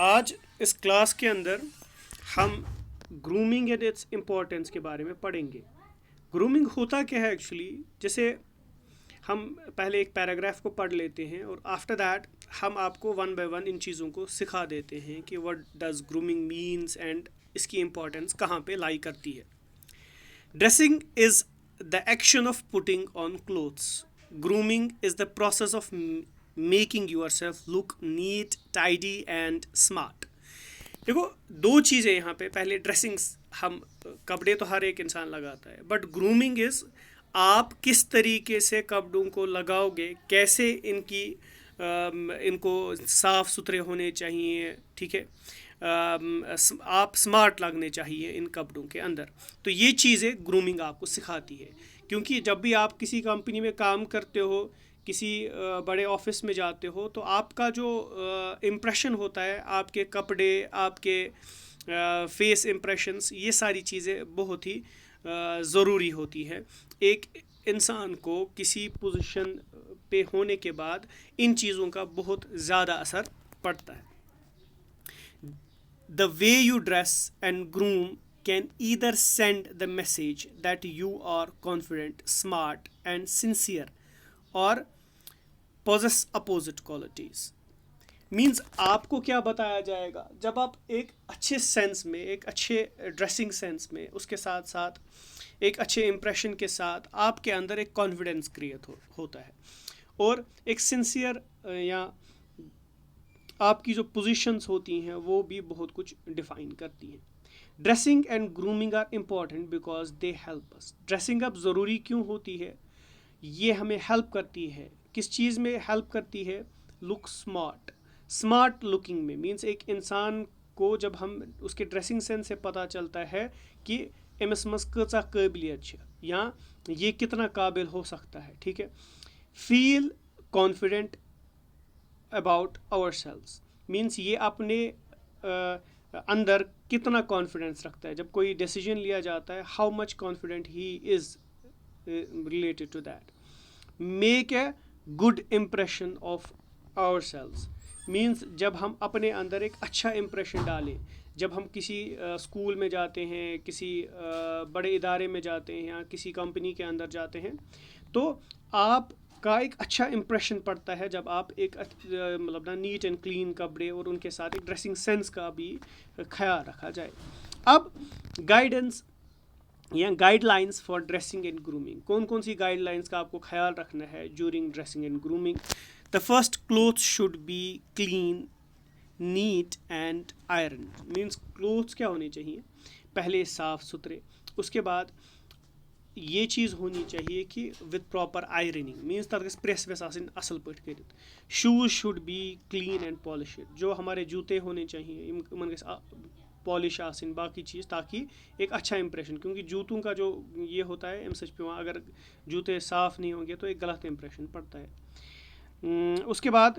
آج اس کلاس کے اندر ہم گرومنگ اینڈ اٹس امپورٹینس کے بارے میں پڑھیں گے. گرومنگ ہوتا کیا ہے ایکچولی؟ جیسے ہم پہلے ایک پیراگراف کو پڑھ لیتے ہیں اور آفٹر دیٹ ہم آپ کو ون بائی ون ان چیزوں کو سکھا دیتے ہیں کہ what does grooming means and اس کی امپورٹینس کہاں پہ لائی کرتی ہے. Dressing is the action of putting on clothes. Grooming is the process of making yourself look neat tidy and smart. دیکھو دو چیزیں یہاں پہ. پہلے ڈریسنگ، ہم کپڑے تو ہر ایک انسان لگاتا ہے، بٹ گرومنگ از آپ کس طریقے سے کپڑوں کو لگاؤ گے، کیسے ان کو صاف ستھرے ہونے چاہیے، ٹھیک ہے، آپ سمارٹ لگنے چاہیے ان کپڑوں کے اندر. تو یہ چیزیں گرومنگ آپ کو سکھاتی ہے، کیونکہ جب بھی آپ کسی کمپنی میں کام کرتے ہو، کسی بڑے آفس میں جاتے ہو، تو آپ کا جو امپریشن ہوتا ہے، آپ کے کپڑے، آپ کے فیس امپریشنس، یہ ساری چیزیں بہت ہی ضروری ہوتی ہے. ایک انسان کو کسی پوزیشن پہ ہونے کے بعد ان چیزوں کا بہت زیادہ اثر پڑتا ہے. The way you dress and groom can either send the message that you are confident, smart, and sincere, or possess opposite qualities. Means آپ کو کیا بتایا جائے گا جب آپ ایک اچھے سینس میں، ایک اچھے ڈریسنگ سینس میں، اس کے ساتھ ساتھ ایک اچھے امپریشن کے ساتھ آپ کے اندر ایک کانفیڈنس کریٹ ہوتا ہے، اور ایک سنسیئر یا آپ کی جو پوزیشنس ہوتی ہیں وہ بھی بہت کچھ ڈیفائن کرتی ہیں. Dressing and grooming are important because they help us. Dressing اب ضروری کیوں ہوتی ہے؟ یہ ہمیں ہیلپ کرتی ہے. کس چیز میں ہیلپ کرتی ہے؟ لک اسمارٹ. اسمارٹ لکنگ میں مینس ایک انسان کو جب ہم اس کے ڈریسنگ سینس سے پتہ چلتا ہے کہ امس مز کۭژاہ قٲبلیت چھِ یا یہ کتنا قابل ہو سکتا ہے، ٹھیک ہے. Feel confident about ourselves means یہ اپنے اندر کتنا کانفیڈنس رکھتا ہے. جب کوئی ڈیسیجن لیا جاتا ہے، how much confident he is related to that. Make a good impression of ourselves means جب ہم اپنے اندر ایک اچھا امپریشن ڈالیں، جب ہم کسی اسکول میں جاتے ہیں، کسی بڑے ادارے میں جاتے ہیں، یا کسی کمپنی کے اندر جاتے ہیں، تو آپ کا ایک اچھا امپریشن پڑتا ہے جب آپ ایک مطلب نا نیٹ اینڈ کلین کپڑے اور ان کے ساتھ ایک ڈریسنگ سینس کا بھی خیال رکھا جائے. اب گائیڈنس یا guide lines for dressing and grooming. کون کون سی گائیڈ لائنس کا آپ کو خیال رکھنا ہے during dressing and grooming? The first, cloth should be clean, neat and iron. Means clothes کیا ہونے چاہیے؟ پہلے صاف ستھرے. اس کے بعد یہ چیز ہونی چاہیے کہ وتھ پراپر آئرننگ مینس تَتھ گژھِ پریس ویس آسٕنۍ اَصٕل پٲٹھۍ کٔرِتھ. Shoes should be clean and polished. جو ہمارے جوتے ہونے چاہیے یِمن گژھِ پالش آسٕنۍ، باقی چیز، تاکہ ایک اچھا امپریشن. کیونکہ جوتوں کا جو یہ ہوتا ہے، امہِ سۭتۍ چھِ پیٚوان، اگر جوتے صاف نہیں ہوں گے تو ایک غلط امپریشن پڑتا ہے. اس کے بعد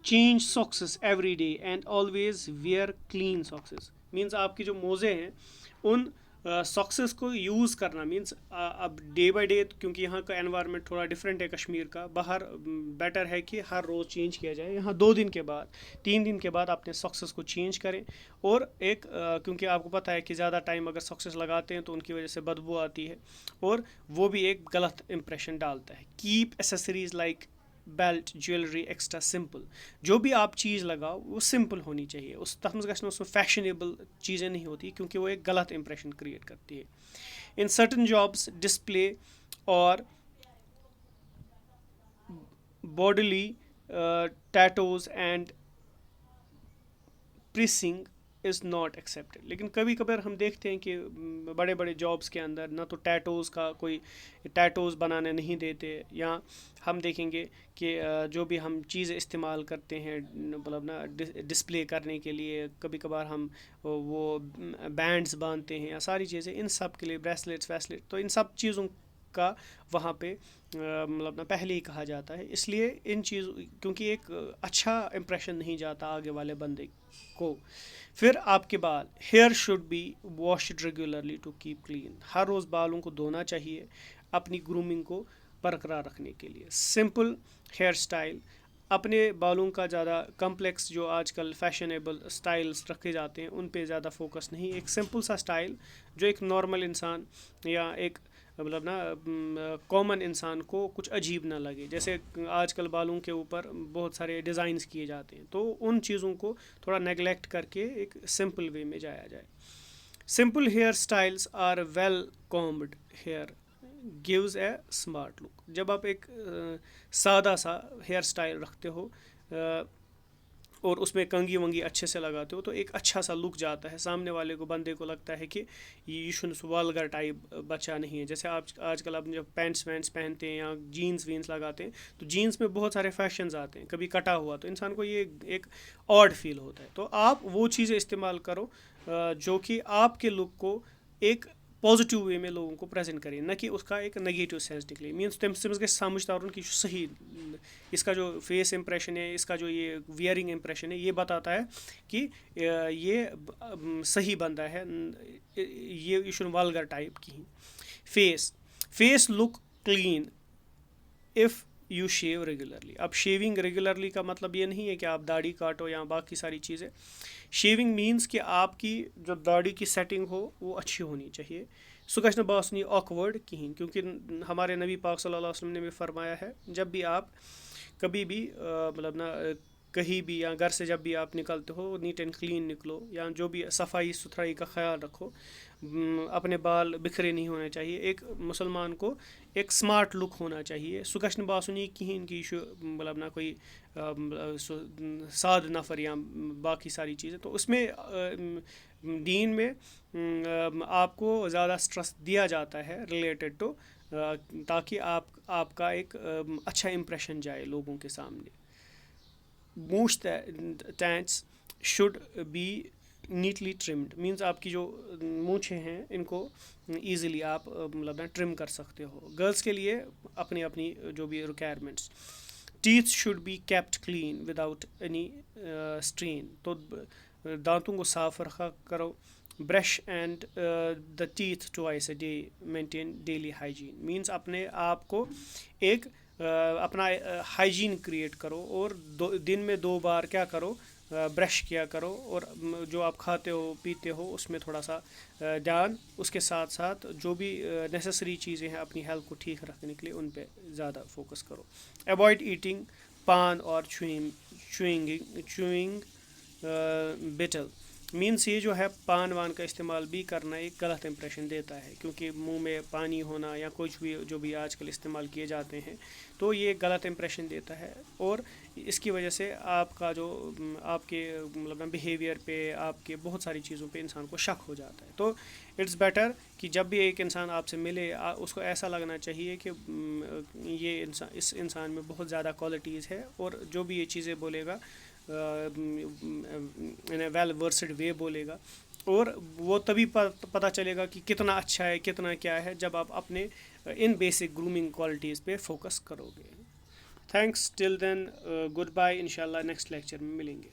change socks every day and always wear clean socks. Means آپ کے جو موزے ہیں ان ساکسز کو یوز کرنا. مینس اب ڈے بائی ڈے، کیونکہ یہاں کا انوائرمنٹ تھوڑا ڈفرینٹ ہے کشمیر کا، باہر بیٹر ہے کہ ہر روز چینج کیا جائے. یہاں 2 دن کے بعد، 3 دن کے بعد اپنے ساکسز کو چینج کریں. اور ایک کیونکہ آپ کو پتہ ہے کہ زیادہ ٹائم اگر ساکسز لگاتے ہیں تو ان کی وجہ سے بدبو آتی ہے، اور وہ بھی ایک غلط امپریشن ڈالتا ہے. Keep accessories like belt, jewellery extra simple. جو بھی آپ چیز لگاؤ وہ سمپل ہونی چاہیے. تَتھ منٛز گژھِ نہٕ سُہ فیشنیبل چیزیں نہیں ہوتی، کیونکہ وہ ایک غلط امپریشن کریٹ کرتی ہے. ان سرٹن جابس ڈسپلے اور bodily tattoos and pressing is not accepted. لیکن کبھی کبھار ہم دیکھتے ہیں کہ بڑے بڑے جابس کے اندر نہ تو ٹیٹوز کا کوئی ٹیٹوز بنانے نہیں دیتے، یا ہم دیکھیں گے کہ جو بھی ہم چیزیں استعمال کرتے ہیں مطلب نا ڈسپلے کرنے کے لیے، کبھی کبھار ہم وہ بینڈس باندھتے ہیں یا ساری چیزیں، ان سب کے لیے بریسلیٹس ویسلیٹ، تو ان سب چیزوں کا وہاں پہ مطلب نا پہلے ہی کہا جاتا ہے. اس لیے ان چیزوں، کیونکہ ایک اچھا امپریشن نہیں جاتا آگے والے بندے کو. پھر آپ کے بال، hair should be washed regularly to keep clean. ہر روز بالوں کو دھونا چاہیے اپنی گرومنگ کو برقرار رکھنے کے لیے. سمپل ہیئر اسٹائل، اپنے بالوں کا زیادہ کمپلیکس جو آج کل فیشنیبل اسٹائلس رکھے جاتے ہیں ان پہ زیادہ فوکس نہیں. ایک سمپل سا اسٹائل جو ایک نارمل انسان یا ایک مطلب نا کامن انسان کو کچھ عجیب نہ لگے. جیسے آج کل بالوں کے اوپر بہت سارے ڈیزائنس کیے جاتے ہیں, تو ان چیزوں کو تھوڑا نیگلیکٹ کر کے ایک سمپل وے میں جایا جائے. Simple hairstyles are well combed hair gives a smart look. جب آپ ایک سادہ سا ہیئر اسٹائل رکھتے ہو اور اس میں کنگھی ونگی اچھے سے لگاتے ہو تو ایک اچھا سا لک جاتا ہے. سامنے والے کو بندے کو لگتا ہے کہ یہ چھُنہٕ والگر ٹائپ بچہ نہیں ہے. جیسے آپ آج کل آپ جب پینٹس وینٹس پہنتے ہیں یا جینس وینس لگاتے ہیں تو جینس میں بہت سارے فیشنز آتے ہیں, کبھی کٹا ہوا, تو انسان کو یہ ایک آڈ فیل ہوتا ہے. تو آپ وہ چیزیں استعمال کرو جو کہ آپ کے لک کو ایک پازیٹیو وے میں لوگوں کو پریزنٹ کریں, نہ کہ اس کا ایک نگیٹو سینس نکلے. مینس تٔمِس گژھِ سمجھ ترُن کہ یہ صحیح, اس کا جو فیس امپریشن ہے, اس کا جو یہ ویئرنگ امپریشن ہے, یہ بتاتا ہے کہ یہ صحیح بندہ ہے, یہ چھُنہٕ والگر ٹائپ کہین. Face look clean if you shave regularly. اب شیونگ ریگولرلی کا مطلب یہ نہیں ہے کہ آپ داڑھی کاٹو یا باقی ساری چیزیں. شیونگ مینس کہ آپ کی جو داڑھی کی سیٹنگ ہو وہ اچھی ہونی چاہیے. سُہ گژھِ نہٕ باسُن یہ آکوٲرڈ کہیٖنۍ, کیونکہ ہمارے نبی پاک صلی اللہ علیہ وسلم نے بھی فرمایا ہے جب بھی آپ کبھی بھی مطلب نا کہیں بھی یا گھر سے جب بھی آپ نکلتے ہو نیٹ اینڈ کلین نکلو, یا جو بھی صفائی ستھرائی کا خیال رکھو, اپنے بال بکھرے نہیں ہونے چاہیے. ایک مسلمان کو ایک سمارٹ لک ہونا چاہیے. سُہ گژھِ نہٕ باسُن یہ کہیٖنۍ کہ یہ چھُ مطلب نا کوئی سُہ سادٕ نفر یا باقی ساری چیزیں. تو اس میں دین میں آپ کو زیادہ اسٹریس دیا جاتا ہے ریلیٹڈ ٹو, تاکہ آپ کا ایک اچھا امپریشن جائے لوگوں کے سامنے. Moustaches should be neatly trimmed means آپ کی جو مونچھیں ہیں ان کو ایزیلی آپ مطلب نا ٹرم کر سکتے ہو. گرلس کے لیے اپنی اپنی جو بھی requirements. Teeth should be kept clean without any stain. تو دانتوں کو صاف رکھا کرو. Brush and the teeth twice a day, maintain daily hygiene. Means اپنے آپ کو ایک اپنا ہائیجین کریٹ کرو اور دن میں 2 بار کیا کرو, برش کیا کرو, اور جو آپ کھاتے ہو پیتے ہو اس میں تھوڑا سا دھیان, اس کے ساتھ ساتھ جو بھی نیسسری چیزیں ہیں اپنی ہیلتھ کو ٹھیک رکھنے کے لیے ان پہ زیادہ فوکس کرو. اوائڈ ایٹنگ پان اور چوئنگ بیٹل. مینس یہ جو ہے پان وان کا استعمال بھی کرنا ایک غلط امپریشن دیتا ہے, کیونکہ منہ میں پانی ہونا یا کچھ بھی جو بھی آج کل استعمال کیے جاتے ہیں تو یہ غلط امپریشن دیتا ہے, اور اس کی وجہ سے آپ کا جو آپ کے مطلب بیہیویئر پہ, آپ کے بہت ساری چیزوں پہ انسان کو شک ہو جاتا ہے. تو اٹس بیٹر کہ جب بھی ایک انسان آپ سے ملے اس کو ایسا لگنا چاہیے کہ یہ اس انسان میں بہت زیادہ کوالٹیز ہے, اور جو بھی یہ چیزیں بولے گا ویل ورسڈ وے بولے گا, اور وہ تبھی پتہ چلے گا کہ کتنا اچھا ہے کتنا کیا ہے جب آپ اپنے ان بیسک گرومنگ کوالٹیز پہ فوکس کرو گے. Thanks till then, goodbye, انشاءاللہ نیکسٹ لیکچر میں ملیں گے.